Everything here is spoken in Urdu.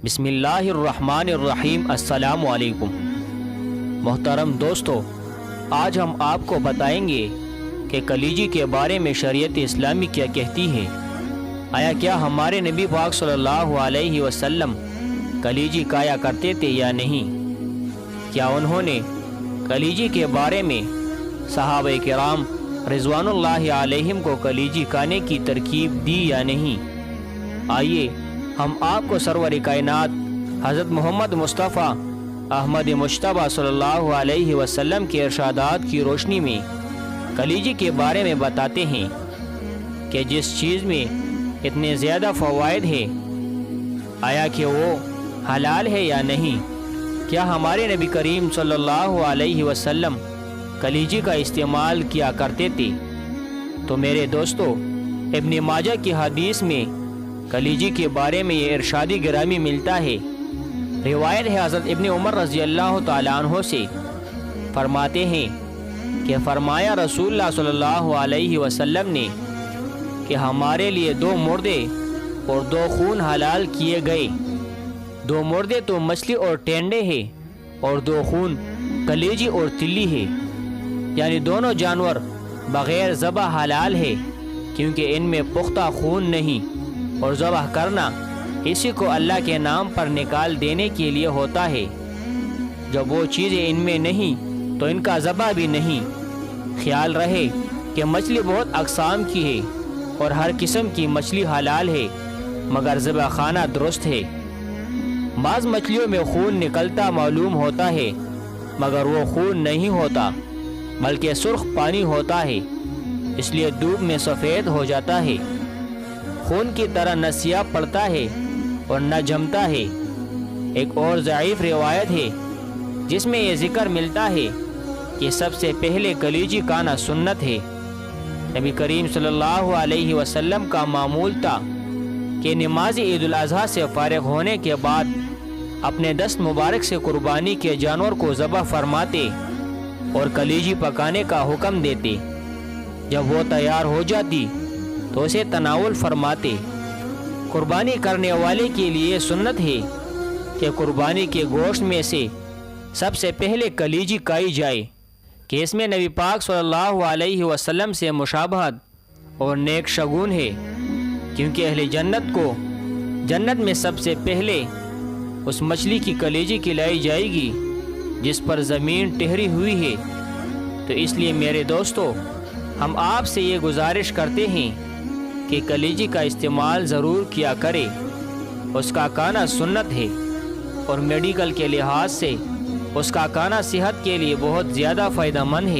بسم اللہ الرحمن الرحیم۔ السلام علیکم محترم دوستو، آج ہم آپ کو بتائیں گے کہ کلیجی کے بارے میں شریعت اسلامی کیا کہتی ہے۔ آیا کیا ہمارے نبی پاک صلی اللہ علیہ وسلم کلیجی کھایا کرتے تھے یا نہیں؟ کیا انہوں نے کلیجی کے بارے میں صحابہ کرام رضوان اللہ علیہم کو کلیجی کھانے کی ترکیب دی یا نہیں؟ آئیے ہم آپ کو سرور کائنات حضرت محمد مصطفیٰ احمد مجتبیٰ صلی اللہ علیہ وسلم کے ارشادات کی روشنی میں کلیجی کے بارے میں بتاتے ہیں کہ جس چیز میں اتنے زیادہ فوائد ہیں، آیا کہ وہ حلال ہے یا نہیں؟ کیا ہمارے نبی کریم صلی اللہ علیہ وسلم کلیجی کا استعمال کیا کرتے تھے؟ تو میرے دوستو، ابن ماجہ کی حدیث میں کلیجی کے بارے میں یہ ارشادی گرامی ملتا ہے۔ روایت ہے حضرت ابن عمر رضی اللہ تعالیٰ عنہ سے، فرماتے ہیں کہ فرمایا رسول اللہ صلی اللہ علیہ وسلم نے کہ ہمارے لیے 2 مردے اور 2 خون حلال کیے گئے۔ 2 مردے تو مچھلی اور ٹینڈے ہیں اور 2 خون کلیجی اور تلی ہے، یعنی دونوں جانور بغیر ذبح حلال ہے، کیونکہ ان میں پختہ خون نہیں، اور ذبح کرنا اسی کو اللہ کے نام پر نکال دینے کے لیے ہوتا ہے۔ جب وہ چیزیں ان میں نہیں تو ان کا ذبح بھی نہیں۔ خیال رہے کہ مچھلی بہت اقسام کی ہے اور ہر قسم کی مچھلی حلال ہے، مگر ذبح خانہ درست ہے۔ بعض مچھلیوں میں خون نکلتا معلوم ہوتا ہے، مگر وہ خون نہیں ہوتا بلکہ سرخ پانی ہوتا ہے، اس لیے دھوپ میں سفید ہو جاتا ہے۔ خون کی طرح نہ سیاہ پڑتا ہے اور نہ جمتا ہے۔ ایک اور ضعیف روایت ہے جس میں یہ ذکر ملتا ہے کہ سب سے پہلے کلیجی کھانا سنت ہے۔ نبی کریم صلی اللہ علیہ وسلم کا معمول تھا کہ نماز عید الاضحیٰ سے فارغ ہونے کے بعد اپنے دست مبارک سے قربانی کے جانور کو ذبح فرماتے اور کلیجی پکانے کا حکم دیتے۔ جب وہ تیار ہو جاتی تو اسے تناول فرماتے۔ قربانی کرنے والے کے لیے سنت ہے کہ قربانی کے گوشت میں سے سب سے پہلے کلیجی کھائی جائے، کہ اس میں نبی پاک صلی اللہ علیہ وسلم سے مشابہت اور نیک شگون ہے، کیونکہ اہل جنت کو جنت میں سب سے پہلے اس مچھلی کی کلیجی کھلائی جائے گی جس پر زمین ٹہری ہوئی ہے۔ تو اس لیے میرے دوستو، ہم آپ سے یہ گزارش کرتے ہیں کہ کلیجی کا استعمال ضرور کیا کرے۔ اس کا کھانا سنت ہے اور میڈیکل کے لحاظ سے اس کا کھانا صحت کے لیے بہت زیادہ فائدہ مند ہے۔